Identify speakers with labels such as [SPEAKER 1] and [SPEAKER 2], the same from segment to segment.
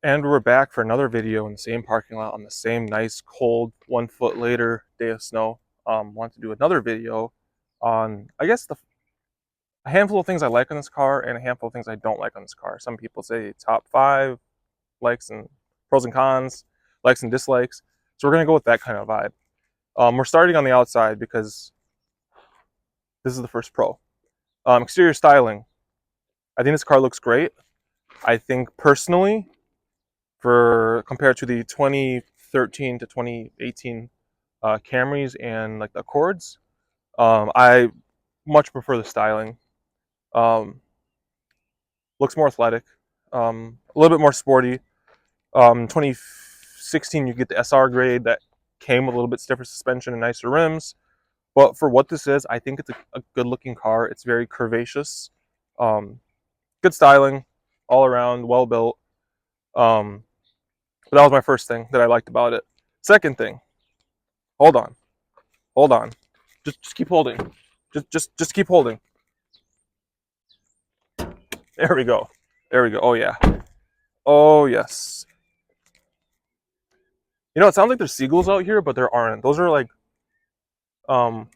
[SPEAKER 1] And we're back for another video in the same parking lot on the same nice, cold, 1 foot later day of snow. Want to do another video on, I guess, a handful of things I like on this car and a handful of things I don't like on this car. Some people say top 5 likes and pros and cons, likes and dislikes. So we're gonna go with that kind of vibe. We're starting on the outside because this is the first pro. Exterior styling. I think this car looks great. I think personally, for compared to the 2013 to 2018 Camrys and like the Accords, I much prefer the styling. Um, Looks more athletic, a little bit more sporty. 2016 you get the SR grade that came with a little bit stiffer suspension and nicer rims. But for what this is, I think it's a good looking car. It's very curvaceous, um, good styling all around, well built. Um, but that was my first thing that I liked about it. Second thing, hold on, hold on, just keep holding, just keep holding. There we go, there we go. Oh yeah, oh yes. You know, it sounds like there's seagulls out here, but there aren't. Those are like um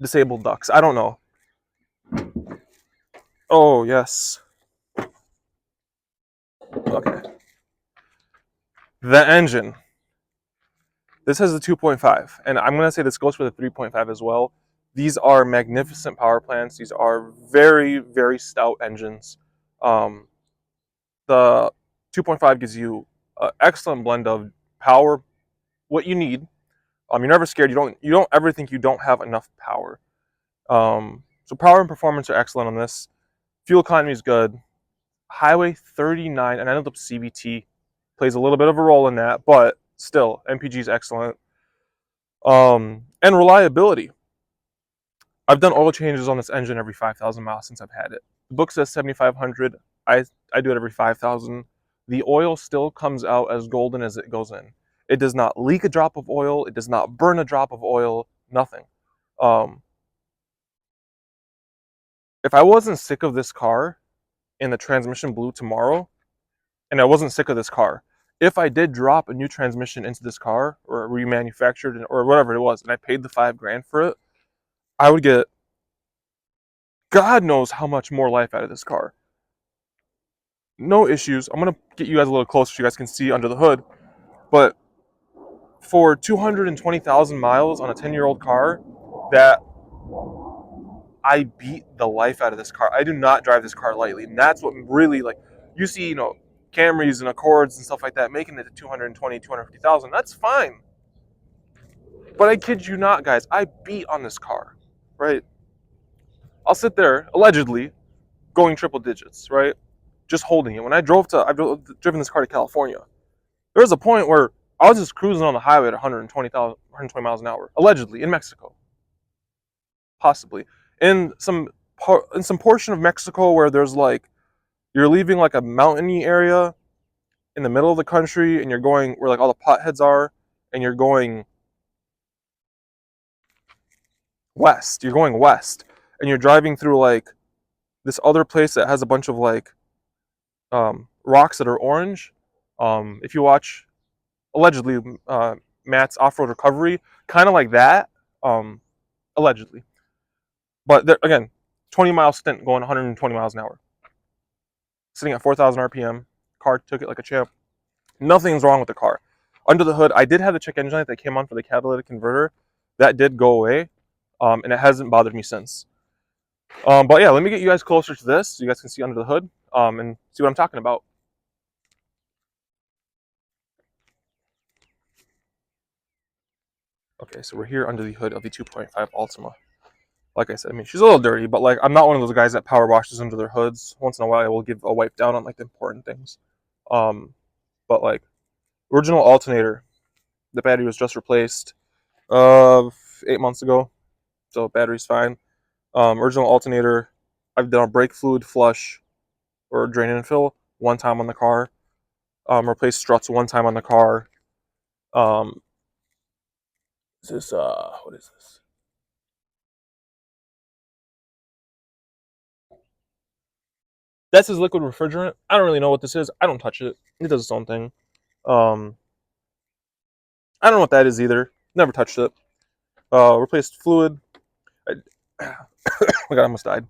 [SPEAKER 1] disabled ducks. I don't know. Oh yes. Okay. The engine. This has the 2.5, and I'm gonna say this goes for the 3.5 as well. These are magnificent power plants. These are very, very stout engines. Um, the 2.5 gives you an excellent blend of power, what you need. You're never scared. You don't ever think you don't have enough power. So power and performance are excellent on this. Fuel economy is good. Highway 39, and I know the CVT plays a little bit of a role in that, but still, Mpg is excellent. And reliability. I've done oil changes on this engine every 5,000 miles since I've had it. The book says 7,500. I do it every 5,000. The oil still comes out as golden as it goes in. It does not leak a drop of oil. It does not burn a drop of oil. Nothing. Um, if I wasn't sick of this car and the transmission blew tomorrow, and I wasn't sick of this car, if I did drop a new transmission into this car or remanufactured or whatever it was, and I paid the $5,000 for it, I would get God knows how much more life out of this car. No issues. I'm gonna get you guys a little closer so you guys can see under the hood. But for 220,000 miles on a 10-year-old car, that I beat the life out of this car. I do not drive this car lightly, and that's what really like. You see, Camrys and Accords and stuff like that making it to 220, 250,000. That's fine. But I kid you not, guys. I beat on this car, right? I'll sit there allegedly going triple digits, right? Just holding it. When I've driven this car to California. There was a point where I was just cruising on the highway at 120 miles an hour, allegedly in Mexico, possibly in some portion of Mexico where there's like you're leaving like a mountainy area in the middle of the country, and you're going where like all the potheads are, and you're going west. You're going west, and you're driving through like this other place that has a bunch of like rocks that are orange. If you watch allegedly Matt's off-road recovery, kind of like that, allegedly. But there, again, 20-mile stint going 120 miles an hour, sitting at 4,000 RPM. Car took it like a champ. Nothing's wrong with the car. Under the hood, I did have the check engine light that came on for the catalytic converter. That did go away, and it hasn't bothered me since. But yeah, let me get you guys closer to this so you guys can see under the hood and see what I'm talking about. Okay, so we're here under the hood of the 2.5 Altima. Like I said, I mean, she's a little dirty, but like I'm not one of those guys that power washes under their hoods. Once in a while, I will give a wipe down on like the important things. Um, but like original alternator, the battery was just replaced 8 months ago, so battery's fine. Original alternator, I've done a brake fluid flush or drain and fill one time on the car. Replaced struts one time on the car. Um, what is this? That's his liquid refrigerant. I don't really know what this is. I don't touch it. It does its own thing. Um, I don't know what that is either. Never touched it. Replaced fluid. I, oh my god, I almost died.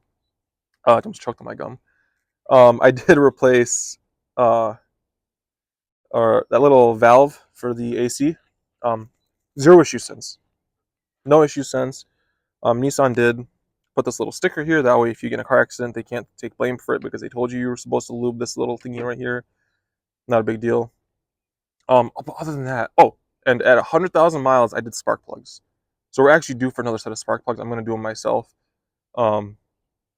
[SPEAKER 1] I almost choked on my gum. I did replace uh, that little valve for the AC. Um, Zero issue since. No issue since. Nissan did put this little sticker here. That way, if you get in a car accident, they can't take blame for it because they told you were supposed to lube this little thingy right here. Not a big deal. But other than that, oh, and at 100,000 miles, I did spark plugs. So we're actually due for another set of spark plugs. I'm going to do them myself. Um,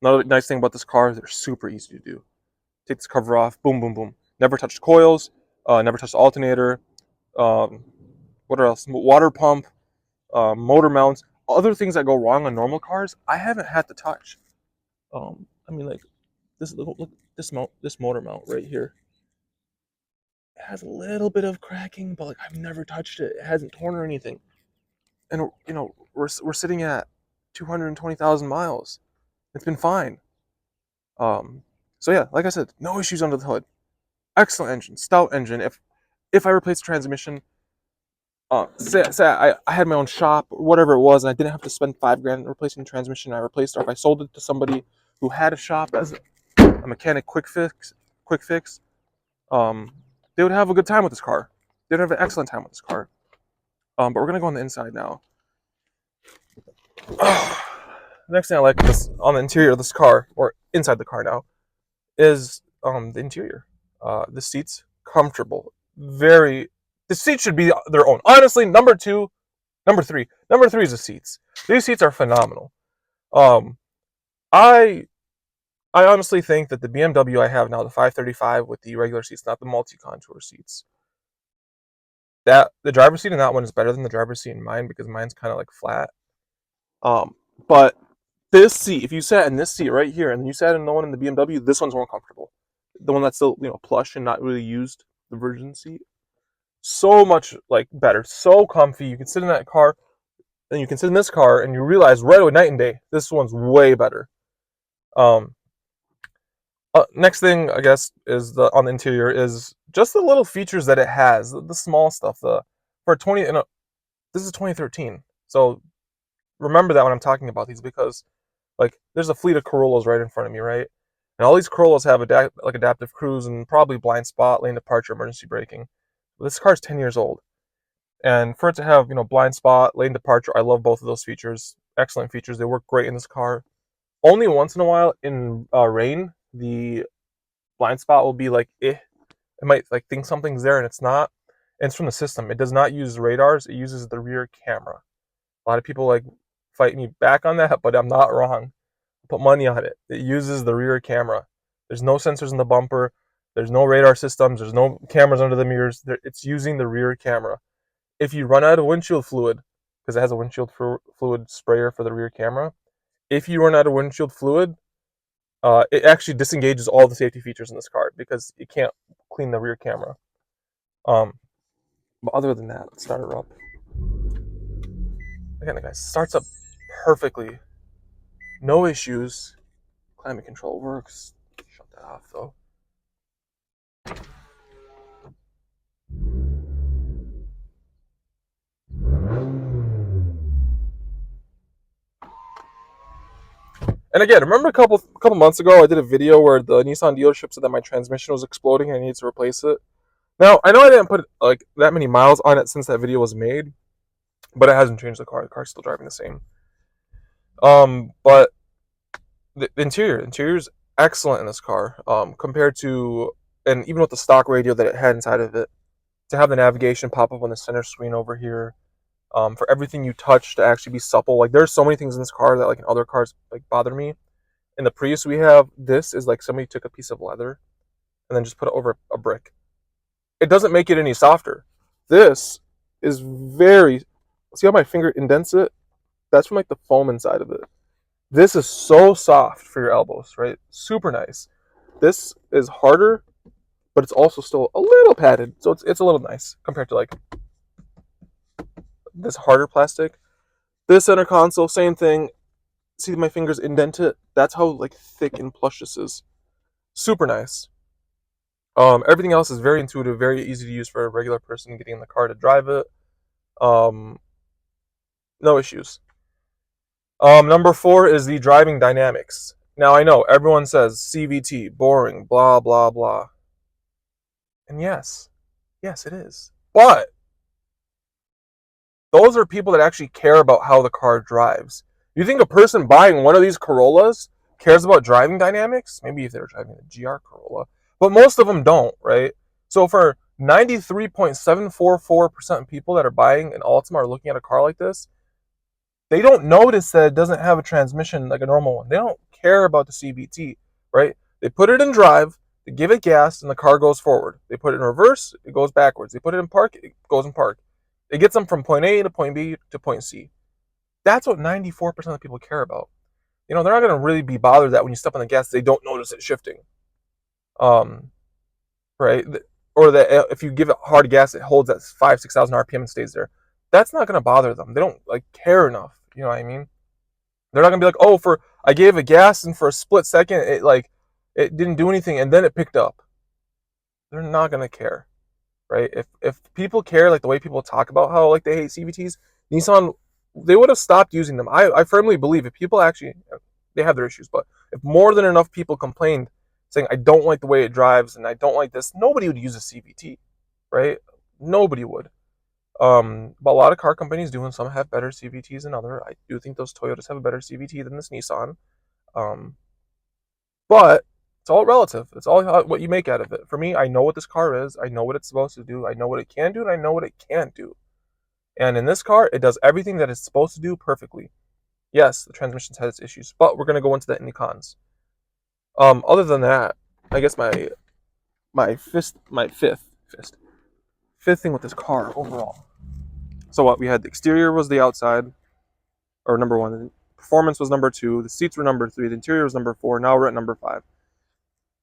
[SPEAKER 1] Another nice thing about this car, they're super easy to do. Take this cover off, boom, boom, boom. Never touched coils, never touched the alternator. Um, what else? Water pump, motor mounts, other things that go wrong on normal cars. I haven't had to touch. I mean, like this little look, this motor mount right here. It has a little bit of cracking, but like I've never touched it. It hasn't torn or anything. And you know, we're sitting at 220,000 miles. It's been fine. So yeah, like I said, no issues under the hood. Excellent engine, stout engine. If I replace the transmission, say I had my own shop or whatever it was, and I didn't have to spend $5,000 replacing the transmission. I replaced it, or if I sold it to somebody who had a shop as a mechanic quick fix, they would have a good time with this car. They'd have an excellent time with this car. But we're gonna go on the inside now. The next thing I like this on the interior of this car, or inside the car now, is the interior. The seats comfortable, very. The seats should be their own. Honestly, number three is the seats. These seats are phenomenal. Um, I I honestly think that the BMW I have now, the 535 with the regular seats, not the multi-contour seats, that the driver's seat in that one is better than the driver's seat in mine because mine's kind of like flat. But this seat, if you sat in this seat right here and you sat in the one in the BMW, this one's more comfortable. The one that's still plush and not really used, the Virgin seat, so much like better, so comfy. You can sit in that car, and you can sit in this car, and you realize right away, night and day, this one's way better. Um, Next thing I guess is on the interior is just the little features that it has, the small stuff. For 20, this is 2013, so remember that when I'm talking about these because like there's a fleet of Corollas right in front of me, right? And all these Corollas have adaptive cruise and probably blind spot, lane departure, emergency braking. But this car's 10 years old, and for it to have blind spot, lane departure, I love both of those features. Excellent features. They work great in this car. Only once in a while in rain, the blind spot will be like, it might like think something's there and it's not. And it's from the system. It does not use radars. It uses the rear camera. A lot of people like fight me back on that, but I'm not wrong. Put money on it. It uses the rear camera. There's no sensors in the bumper. There's no radar systems. There's no cameras under the mirrors. It's using the rear camera. If you run out of windshield fluid, because it has a windshield fluid sprayer for the rear camera, if you run out of windshield fluid, it actually disengages all the safety features in this car because it can't clean the rear camera. But other than that, let's start her up. Again, guys, starts up perfectly. No issues. Climate control works. Shut that off though. And again, remember a couple months ago I did a video where the Nissan dealership said that my transmission was exploding and I needed to replace it. Now, I know I didn't put like that many miles on it since that video was made, but it hasn't changed the car. The car's still driving the same. But the interior is excellent in this car. Compared to, and even with the stock radio that it had inside of it, to have the navigation pop up on the center screen over here, for everything you touch to actually be supple. Like there's so many things in this car that like in other cars like bother me. In the Prius we have, this is like somebody took a piece of leather and then just put it over a brick. It doesn't make it any softer. This is very, see how my finger indents it? That's from like the foam inside of it. This is so soft for your elbows, right? Super nice. This is harder, but it's also still a little padded, so it's a little nice compared to like this harder plastic. This center console, same thing. See my fingers indent it? That's how like thick and plush this is. Super nice. Everything else is very intuitive, very easy to use for a regular person getting in the car to drive it. No issues. Number 4 is the driving dynamics. Now I know everyone says CVT, boring, blah blah blah. And yes, it is. But those are people that actually care about how the car drives. You think a person buying one of these Corollas cares about driving dynamics? Maybe if they're driving a GR Corolla, but most of them don't, right? So for 93.744% of people that are buying an Altima or looking at a car like this, they don't notice that it doesn't have a transmission like a normal one. They don't care about the CVT, right? They put it in drive, they give it gas, and the car goes forward. They put it in reverse, it goes backwards. They put it in park, it goes in park. It gets them from point A to point B to point C. That's what 94% of people care about. You know, they're not going to really be bothered that when you step on the gas, they don't notice it shifting. Right? Or that if you give it hard gas, it holds at 5,000-6,000 RPM and stays there. That's not going to bother them. They don't like care enough. You know what I mean? They're not going to be like, oh, I gave it gas and for a split second, it didn't do anything and then it picked up. They're not going to care. Right? If people care like the way people talk about how like they hate CVTs, Nissan, they would have stopped using them. I firmly believe if people actually, they have their issues, but if more than enough people complained saying I don't like the way it drives and I don't like this, nobody would use a CVT, right? Nobody would. But a lot of car companies do, and some have better CVTs than other. I do think those Toyotas have a better CVT than this Nissan. But it's all relative. It's all what you make out of it. For me, I know what this car is. I know what it's supposed to do. I know what it can do, and I know what it can't do. And in this car, it does everything that it's supposed to do perfectly. Yes, the transmission has its issues, but we're going to go into that in the cons. Other than that, I guess my fifth thing with this car overall. So what we had, the exterior was the outside, or number 1. The performance was number 2. The seats were number 3. The interior was number 4. Now we're at number 5.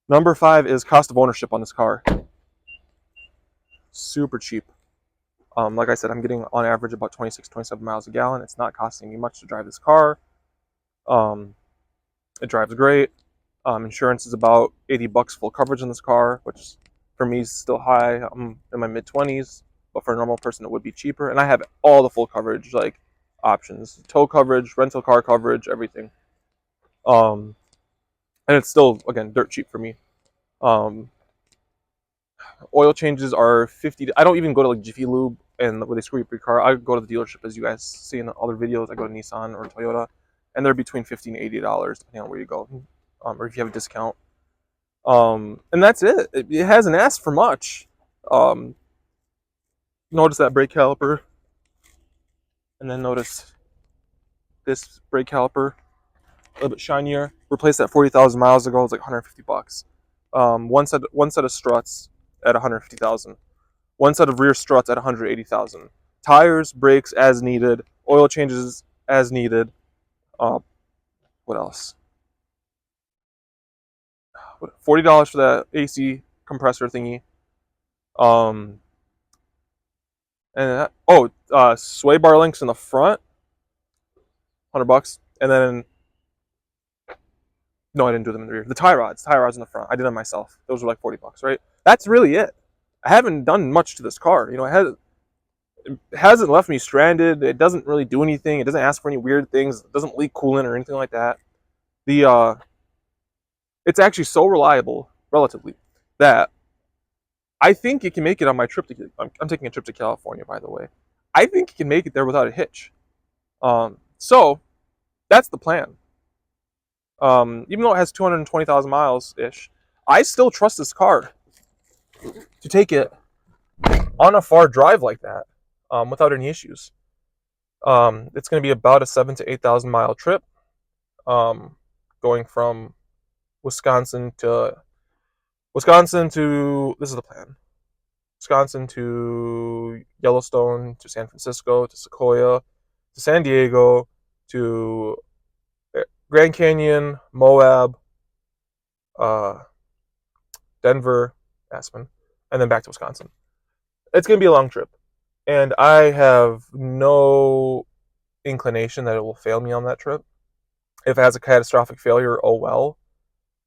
[SPEAKER 1] Number 5 is cost of ownership on this car. Super cheap. Like I said, I'm getting on average about 26, 27 miles a gallon. It's not costing me much to drive this car. It drives great. Insurance is about $80 full coverage in this car, which for me is still high. I'm in my mid-20s, but for a normal person it would be cheaper. And I have all the full coverage, like options, tow coverage, rental car coverage, everything. And it's still, again, dirt cheap for me. Oil changes are 50. I don't even go to like Jiffy Lube and where they screw up your car. I go to the dealership, as you guys see in the other videos. I go to Nissan or Toyota, and they're between $50 and $80 depending on where you go, or if you have a discount. And that's it. It hasn't asked for much. Notice that brake caliper, and then notice this brake caliper, a little bit shinier. Replaced that 40,000 miles ago. It's like $150. One set of struts at 150,000. One set of rear struts at 180,000. Tires, brakes as needed. Oil changes as needed. What else? $40 for that AC compressor thingy. Sway bar links in the front, $100. And then, no, I didn't do them in the rear. The tie rods in the front, I did them myself. Those were like $40, right? That's really it. I haven't done much to this car. You know, it hasn't left me stranded. It doesn't really do anything. It doesn't ask for any weird things. It doesn't leak coolant or anything like that. It's actually so reliable, relatively, that I think it can make it on my trip to. I'm taking a trip to California, by the way. I think it can make it there without a hitch. So that's the plan. Even though it has 220,000 miles ish, I still trust this car to take it on a far drive like that without any issues. It's going to be about a 7,000 to 8,000 mile trip, going from Wisconsin to this is the plan. Wisconsin to Yellowstone to San Francisco to Sequoia to San Diego to Grand Canyon, Moab, Denver, Aspen, and then back to Wisconsin. It's going to be a long trip, and I have no inclination that it will fail me on that trip. If it has a catastrophic failure, oh well.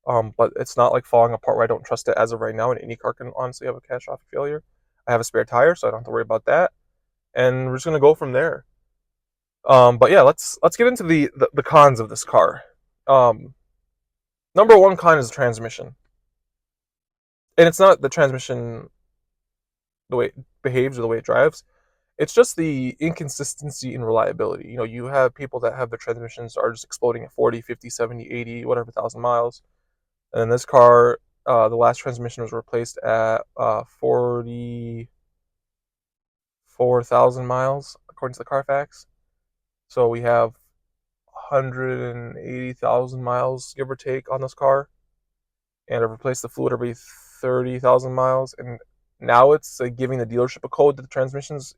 [SPEAKER 1] But it's not like falling apart where I don't trust it as of right now, and any car can honestly have a catastrophic failure. I have a spare tire, so I don't have to worry about that, and we're just gonna go from there. But yeah, let's get into the cons of this car. Um, Number one con is the transmission, and it's not the transmission the way it behaves or the way it drives. It's just the inconsistency in reliability. You have people that have their transmissions are just exploding at 40, 50, 70, 80, whatever thousand miles. And then this car, the last transmission was replaced at 44,000 miles, according to the Carfax. So we have 180,000 miles, give or take, on this car. And I've replaced the fluid every 30,000 miles. And now it's giving the dealership a code that the transmission's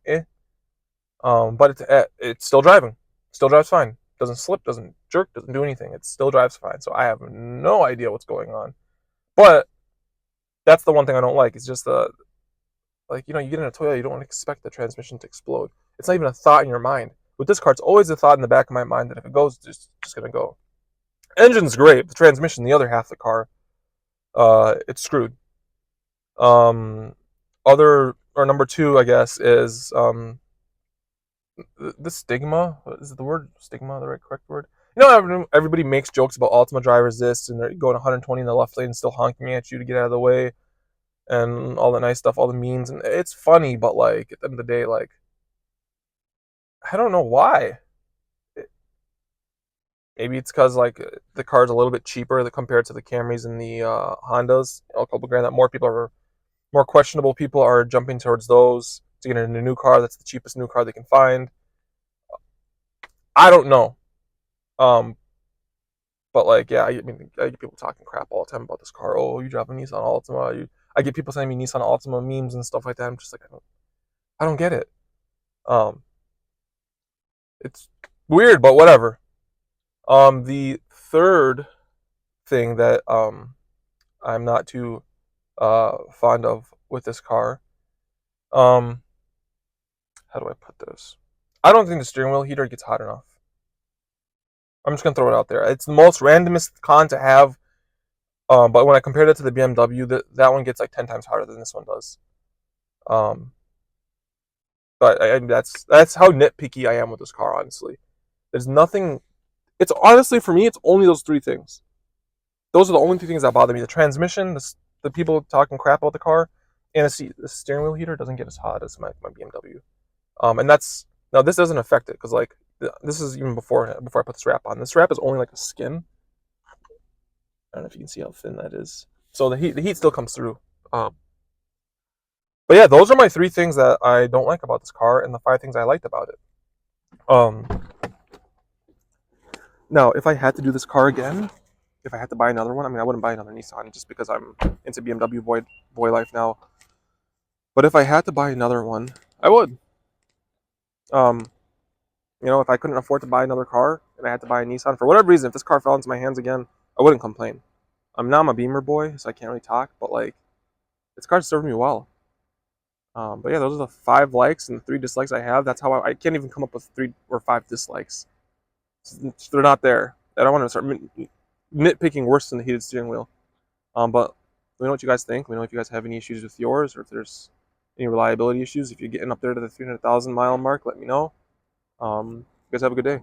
[SPEAKER 1] but it's still driving. Still drives fine. Doesn't slip, doesn't jerk, doesn't do anything. It still drives fine. So I have no idea what's going on. But that's the one thing I don't like. It's just you get in a Toyota, you don't expect the transmission to explode. It's not even a thought in your mind. With this car, it's always a thought in the back of my mind that if it goes, it's just gonna go. Engine's great. The transmission, the other half of the car, it's screwed. Other or number two, I guess, is the stigma. Is it the word stigma the right correct word? Everybody makes jokes about Altima drivers this, and they're going 120 in the left lane, still honking at you to get out of the way, and all the nice stuff, all the memes, and it's funny, but like at the end of the day, like I don't know why. Maybe it's because like the car's a little bit cheaper compared to the Camrys and the Hondas. A couple grand that more questionable people are jumping towards those to get in a new car. That's the cheapest new car they can find. I don't know. Um, but like, yeah, I mean, I get people talking crap all the time about this car. Oh, you drive a Nissan Altima. I get people sending me Nissan Altima memes and stuff like that. I'm just like, I don't get it. Um, it's weird, but whatever. The third thing that I'm not too fond of with this car. Um, how do I put this? I don't think the steering wheel heater gets hot enough. I'm just gonna throw it out there. It's the most randomest con to have. But when I compared it to the BMW, that one gets like 10 times hotter than this one does. Um, but that's how nitpicky I am with this car. Honestly, there's nothing. It's honestly for me, it's only those three things. Those are the only two things that bother me: the transmission, the people talking crap about the car, and the steering wheel heater doesn't get as hot as my BMW. And that's now this doesn't affect it because like this is even before I put this wrap on. This wrap is only like a skin. I don't know if you can see how thin that is. So the heat still comes through. But yeah, those are my three things that I don't like about this car, and the five things I liked about it. Um, Now, if I had to do this car again, if I had to buy another one, I mean, I wouldn't buy another Nissan just because I'm into BMW boy life now. But if I had to buy another one, I would. Um, if I couldn't afford to buy another car and I had to buy a Nissan for whatever reason, if this car fell into my hands again, I wouldn't complain. Now I'm a Beamer boy, so I can't really talk, but like, this car served me well. But yeah, those are the 5 likes and the 3 dislikes I have. That's how I can't even come up with 3 or 5 dislikes. They're not there. I don't want to start nitpicking worse than the heated steering wheel. But let me know what you guys think. Let me know if you guys have any issues with yours or if there's any reliability issues. If you're getting up there to the 300,000 mile mark, let me know. You guys have a good day.